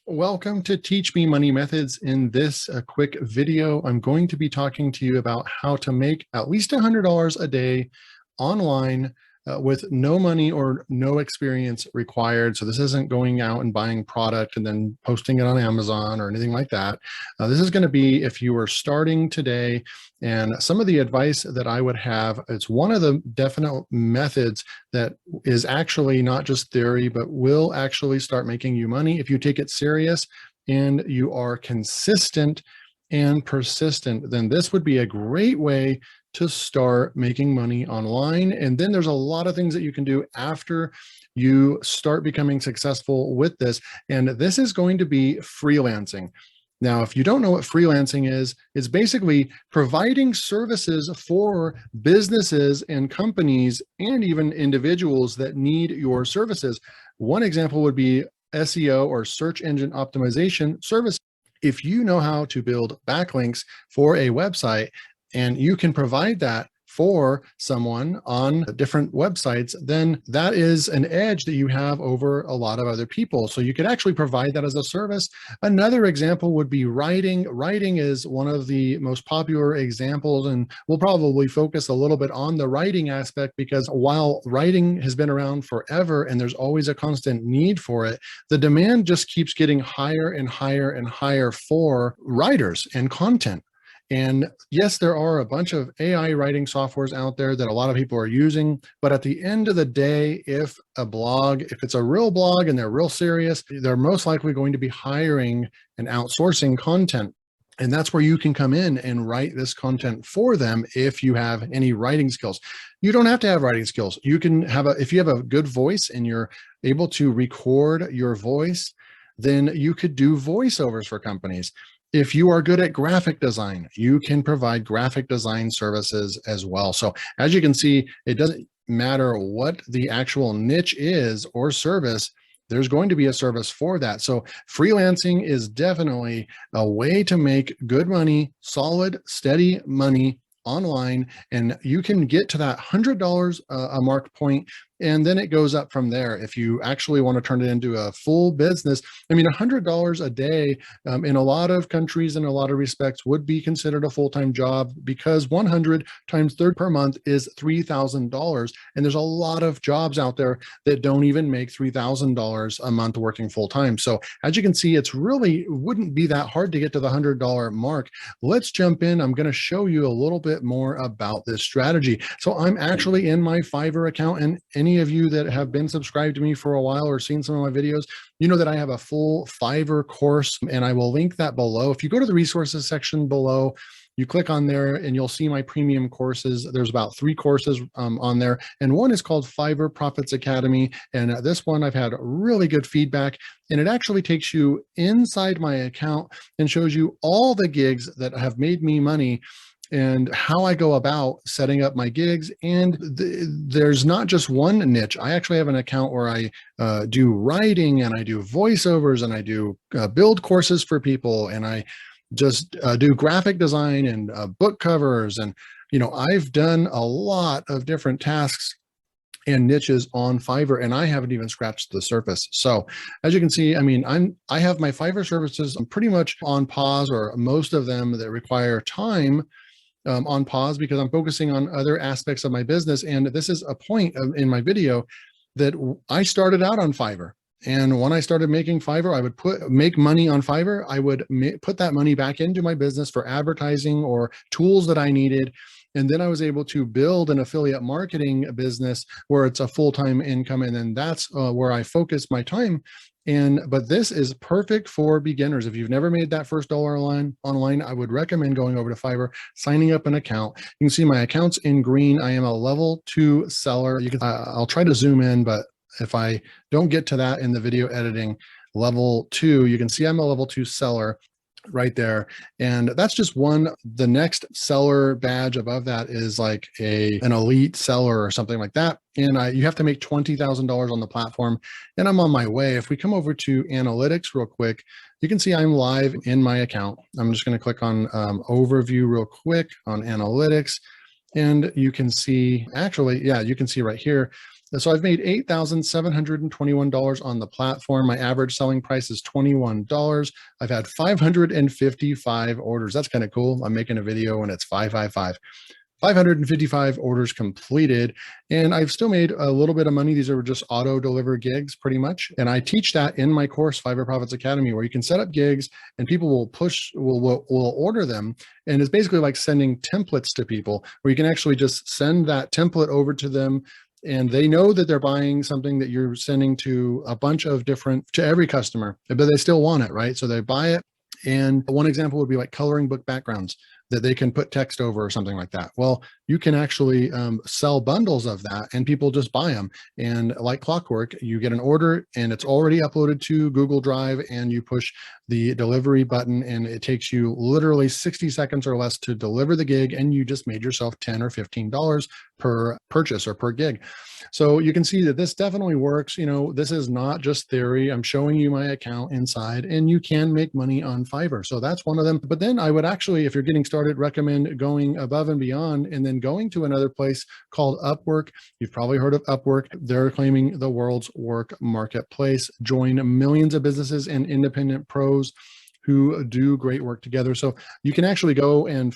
Welcome to Teach Me Money Methods. In this quick video, I'm going to be talking to you about how to make at least $100 a day online with no money or no experience required. So this isn't going out and buying product and then posting it on Amazon or anything like that. This is going to be if you are starting today. And some of the advice that I would have, it's one of the definite methods that is actually not just theory, but will actually start making you money if you take it serious and you are consistent and persistent. Then this would be a great way to start making money online. And then there's a lot of things that you can do after you start becoming successful with this. And this is going to be freelancing. Now, if you don't know what freelancing is, it's basically providing services for businesses and companies and even individuals that need your services. One example would be SEO or search engine optimization service. If you know how to build backlinks for a website and you can provide that for someone on different websites, then that is an edge that you have over a lot of other people. So you could actually provide that as a service. Another example would be writing. Writing is one of the most popular examples, and we'll probably focus a little bit on the writing aspect because while writing has been around forever and there's always a constant need for it, the demand just keeps getting higher and higher and higher for writers and content. And yes, there are a bunch of AI writing softwares out there that a lot of people are using, but at the end of the day, if it's a real blog and they're real serious, they're most likely going to be hiring and outsourcing content. And that's where you can come in and write this content for them if you have any writing skills. You don't have to have writing skills. You can if you have a good voice and you're able to record your voice, then you could do voiceovers for companies. If you are good at graphic design, you can provide graphic design services as well. So as you can see, it doesn't matter what the actual niche is or service, there's going to be a service for that. So freelancing is definitely a way to make good money, solid, steady money online, and you can get to that $100 a mark point, and then it goes up from there. If you actually want to turn it into a full business, I mean, $100 a day in a lot of countries, in a lot of respects, would be considered a full-time job because 100 times 30 per month is $3,000. And there's a lot of jobs out there that don't even make $3,000 a month working full-time. So as you can see, it's really wouldn't be that hard to get to the $100 mark. Let's jump in. I'm going to show you a little bit more about this strategy. So I'm actually in my Fiverr account, and any of you that have been subscribed to me for a while or seen some of my videos, you know that I have a full Fiverr course, and I will link that below. If you go to the resources section below, you click on there and you'll see my premium courses. There's about 3 courses on there. And one is called Fiverr Profits Academy. And this one I've had really good feedback. And it actually takes you inside my account and shows you all the gigs that have made me money and how I go about setting up my gigs. And there's not just one niche. I actually have an account where I do writing and I do voiceovers and I do build courses for people, and I just do graphic design and book covers. And, you know, I've done a lot of different tasks and niches on Fiverr, and I haven't even scratched the surface. So as you can see, I mean, I have my Fiverr services pretty much on pause, or most of them that require time on pause, because I'm focusing on other aspects of my business. And this is a point in my video that I started out on Fiverr. And when I started making Fiverr, I would make money on Fiverr. I would put that money back into my business for advertising or tools that I needed. And then I was able to build an affiliate marketing business where it's a full-time income. And then that's where I focus my time. But this is perfect for beginners. If you've never made that first dollar online, I would recommend going over to Fiverr, signing up an account. You can see my account's in green. I am a level 2 seller. I'll try to zoom in, but if I don't get to that in the video editing, level 2, you can see I'm a level 2 seller right there. And that's just one. The next seller badge above that is like an elite seller or something like that. And you have to make $20,000 on the platform, and I'm on my way. If we come over to analytics real quick, you can see I'm live in my account. I'm just going to click on overview real quick on analytics. And you can see, actually, yeah, you can see right here, So I've made $8,721 on the platform. My average selling price is $21. I've had 555 orders. That's kind of cool. I'm making a video and it's 555. 555 orders completed, and I've still made a little bit of money. These are just auto deliver gigs pretty much. And I teach that in my course, Fiverr Profits Academy, where you can set up gigs and people will order them. And it's basically like sending templates to people, where you can actually just send that template over to them, and they know that they're buying something that you're sending to a bunch of to every customer, but they still want it, right? So they buy it. And one example would be like coloring book backgrounds that they can put text over or something like that. Well, you can actually sell bundles of that and people just buy them. And like clockwork, you get an order and it's already uploaded to Google Drive, and you push the delivery button and it takes you literally 60 seconds or less to deliver the gig, and you just made yourself $10 or $15 per purchase or per gig. So you can see that this definitely works. This is not just theory. I'm showing you my account inside, and you can make money on Fiverr. So that's one of them. But then I would actually, if you're getting started, recommend going above and beyond and then going to another place called Upwork. You've probably heard of Upwork. They're claiming the world's work marketplace. Join millions of businesses and independent pros who do great work together. So you can actually go and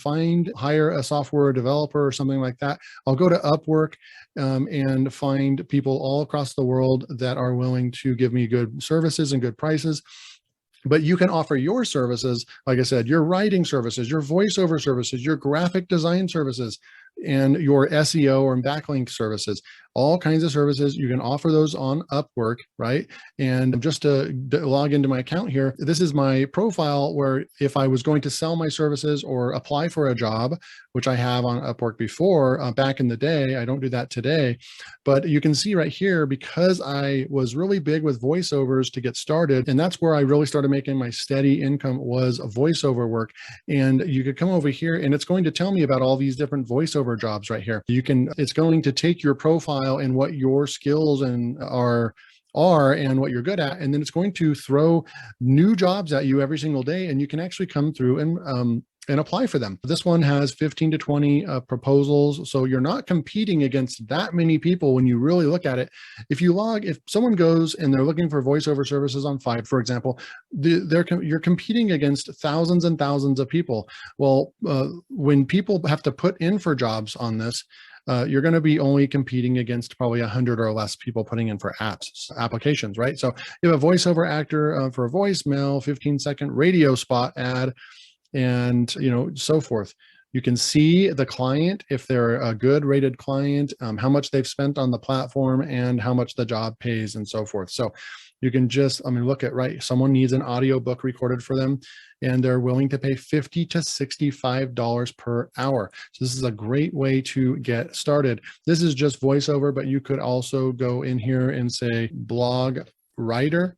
hire a software developer or something like that. I'll go to Upwork and find people all across the world that are willing to give me good services and good prices. But you can offer your services, like I said, your writing services, your voiceover services, your graphic design services, and your SEO or backlink services, all kinds of services. You can offer those on Upwork, right? And just to log into my account here, this is my profile where if I was going to sell my services or apply for a job, which I have on Upwork before, back in the day, I don't do that today, but you can see right here, because I was really big with voiceovers to get started, and that's where I really started making my steady income, was voiceover work. And you could come over here and it's going to tell me about all these different voiceover jobs right here. It's going to take your profile and what your skills are and what you're good at, and then it's going to throw new jobs at you every single day, and you can actually come through and apply for them. This one has 15 to 20 proposals. So you're not competing against that many people when you really look at it. If someone goes and they're looking for voiceover services on Fiverr, for example, you're competing against thousands and thousands of people. Well, when people have to put in for jobs on this, you're going to be only competing against probably 100 or less people putting in for applications, right? So you have a voiceover actor for a voicemail, 15-second radio spot ad, and so forth. You can see the client, if they're a good rated client, how much they've spent on the platform and how much the job pays and so forth. So you can just, look at, right, someone needs an audio book recorded for them and they're willing to pay $50 to $65 per hour. So this is a great way to get started. This is just voiceover, but you could also go in here and say blog writer.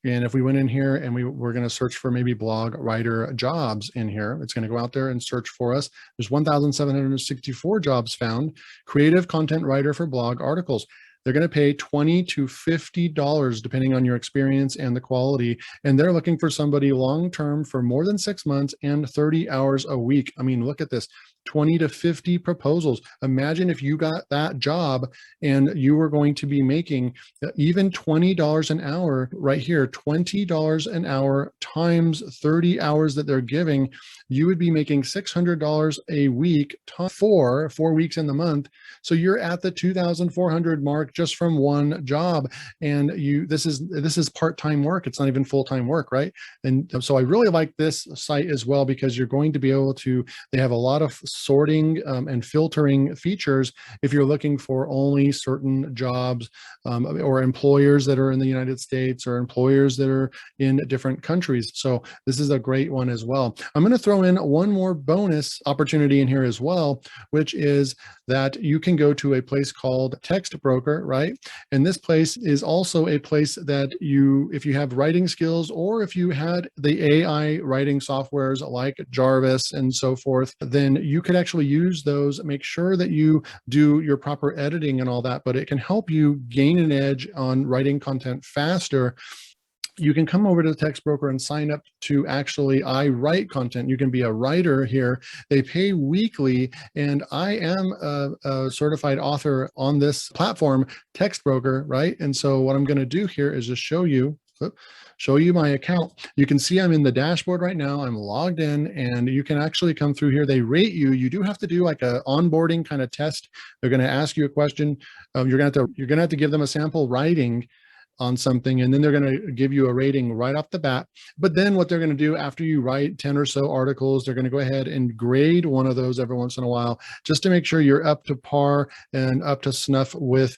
And if we went in here and we're going to search for maybe blog writer jobs in here, it's going to go out there and search for us. There's 1,764 jobs found. Creative content writer for blog articles. They're going to pay $20 to $50 depending on your experience and the quality. And they're looking for somebody long-term for more than 6 months and 30 hours a week. Look at this. 20 to 50 proposals. Imagine if you got that job and you were going to be making even $20 an hour right here, $20 an hour times 30 hours that they're giving, you would be making $600 a week for 4 weeks in the month. So you're at the 2,400 mark just from one job. And this is part-time work. It's not even full-time work, right? And so I really like this site as well, because you're going to be able to, they have a lot of sorting and filtering features if you're looking for only certain jobs or employers that are in the United States or employers that are in different countries. So this is a great one as well. I'm going to throw in one more bonus opportunity in here as well, which is that you can go to a place called TextBroker, right? And this place is also a place that if you have writing skills, or if you had the AI writing softwares like Jarvis and so forth, then you could actually use those. Make sure that you do your proper editing and all that, but it can help you gain an edge on writing content faster. you can come over to the TextBroker and sign up to actually, I write content. You can be a writer here. They pay weekly, and I am a certified author on this platform, TextBroker, right? And so what I'm going to do here is just show you my account. You can see I'm in the dashboard right now. I'm logged in, and you can actually come through here. They rate you. You do have to do like a onboarding kind of test. They're going to ask you a question. You're going to have to give them a sample writing on something, and then they're going to give you a rating right off the bat. But then what they're going to do after you write 10 or so articles, they're going to go ahead and grade one of those every once in a while, just to make sure you're up to par and up to snuff with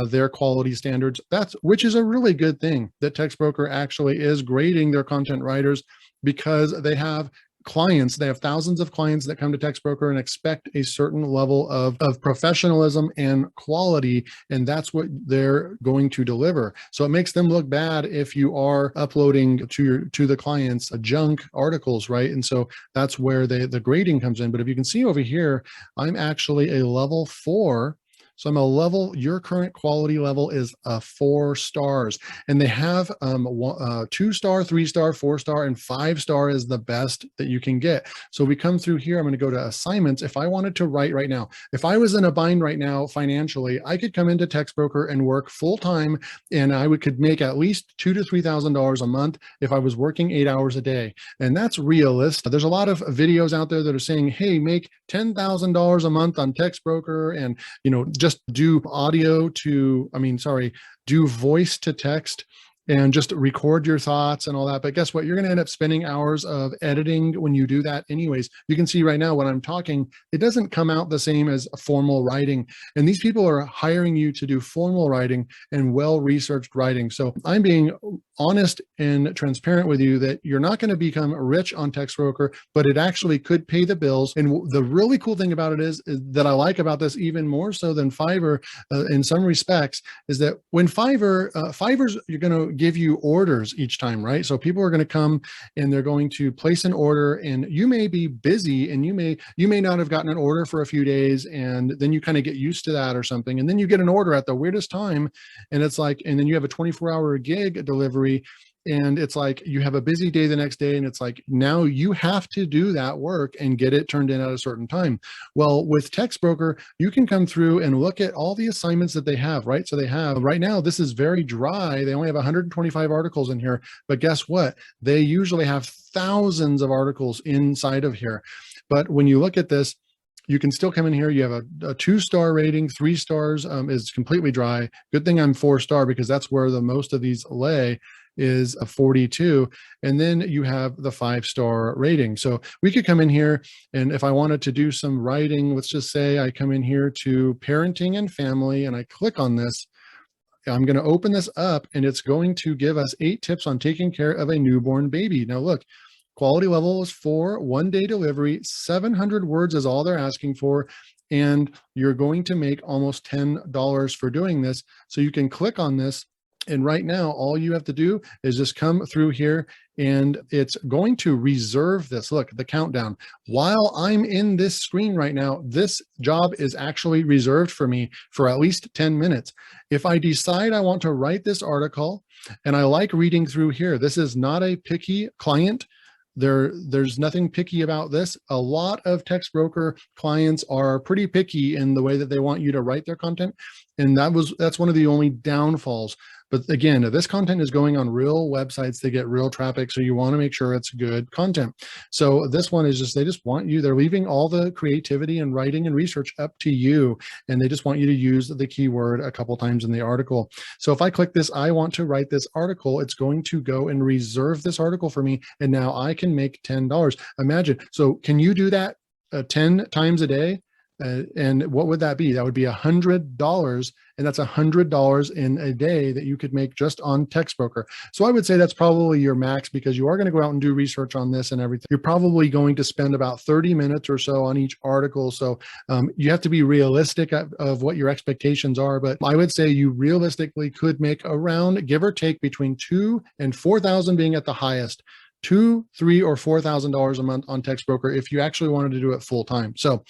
their quality standards. Which is a really good thing that TextBroker actually is grading their content writers, because they have clients. They have thousands of clients that come to TextBroker and expect a certain level of professionalism and quality, and that's what they're going to deliver. So it makes them look bad if you are uploading to the clients junk articles, right? And so that's where the grading comes in. But if you can see over here, I'm actually a level 4. So I'm a level, your current quality level is 4 stars, and they have 2-star, 3-star, 4-star, and 5-star is the best that you can get. So we come through here, I'm going to go to assignments. If I wanted to write right now, if I was in a bind right now financially, I could come into TextBroker and work full time, and could make at least $2,000 to $3,000 a month if I was working 8 hours a day. And that's realistic. There's a lot of videos out there that are saying, hey, make $10,000 a month on TextBroker, and just do do voice to text and just record your thoughts and all that. But guess what? You're going to end up spending hours of editing when you do that anyways. You can see right now when I'm talking, it doesn't come out the same as formal writing. And these people are hiring you to do formal writing and well-researched writing. So I'm being honest and transparent with you that you're not going to become rich on TextBroker, but it actually could pay the bills. And the really cool thing about it is that I like about this even more so than Fiverr in some respects, is that when Fiverr's, you're going to give you orders each time, right? So people are going to come and they're going to place an order, and you may be busy, and you may not have gotten an order for a few days, and then you kind of get used to that or something, and then you get an order at the weirdest time, and it's like, and then you have a 24-hour gig delivery, and it's like you have a busy day the next day, and it's like now you have to do that work and get it turned in at a certain time. Well, with TextBroker, you can come through and look at all the assignments that they have, right? So they have right now, this is very dry. They only have 125 articles in here, but guess what? They usually have thousands of articles inside of here. But when you look at this, you can still come in here. You have a 2-star rating. 3 stars is completely dry. Good thing I'm 4-star, because that's where the most of these lay, is a 42. And then you have the 5-star rating. So we could come in here, and if I wanted to do some writing, let's just say I come in here to parenting and family, and I click on this. I'm going to open this up, and it's going to give us 8 tips on taking care of a newborn baby. Now look, quality level is 4, 1-day delivery, 700 words is all they're asking for, and you're going to make almost $10 for doing this. So you can click on this, and right now, all you have to do is just come through here, and it's going to reserve this. Look, the countdown. While I'm in this screen right now, this job is actually reserved for me for at least 10 minutes. If I decide I want to write this article, and I like reading through here, this is not a picky client. There's nothing picky about this. A lot of TextBroker clients are pretty picky in the way that they want you to write their content. And that's one of the only downfalls. But again, this content is going on real websites. They get real traffic. So you want to make sure it's good content. So this one is just, they just want you, they're leaving all the creativity and writing and research up to you. And they just want you to use the keyword a couple times in the article. So if I click this, I want to write this article, it's going to go and reserve this article for me. And now I can make $10. Imagine. So can you do that 10 times a day? And what would that be? That would be $100, and that's $100 in a day that you could make just on TextBroker. So I would say that's probably your max, because you are going to go out and do research on this and everything. You're probably going to spend about 30 minutes or so on each article. So you have to be realistic of what your expectations are. But I would say you realistically could make around, give or take, between $2,000 and $4,000 being at the highest. $2,000, $3,000, or $4,000 a month on TextBroker if you actually wanted to do it full time. So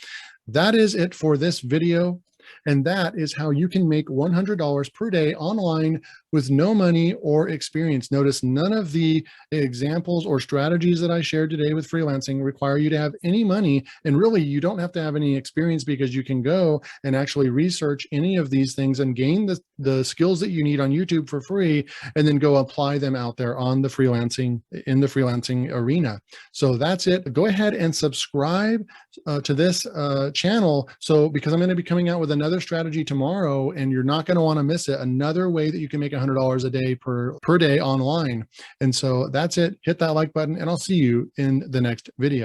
that is it for this video. And that is how you can make $100 per day online with no money or experience. Notice none of the examples or strategies that I shared today with freelancing require you to have any money. And really, you don't have to have any experience, because you can go and actually research any of these things and gain the skills that you need on YouTube for free, and then go apply them out there on the freelancing, in the freelancing arena. So that's it. Go ahead and subscribe to this channel. So, because I'm going to be coming out with another strategy tomorrow, and you're not going to want to miss it. Another way that you can make $100 a day per day online. And so that's it. Hit that like button, and I'll see you in the next video.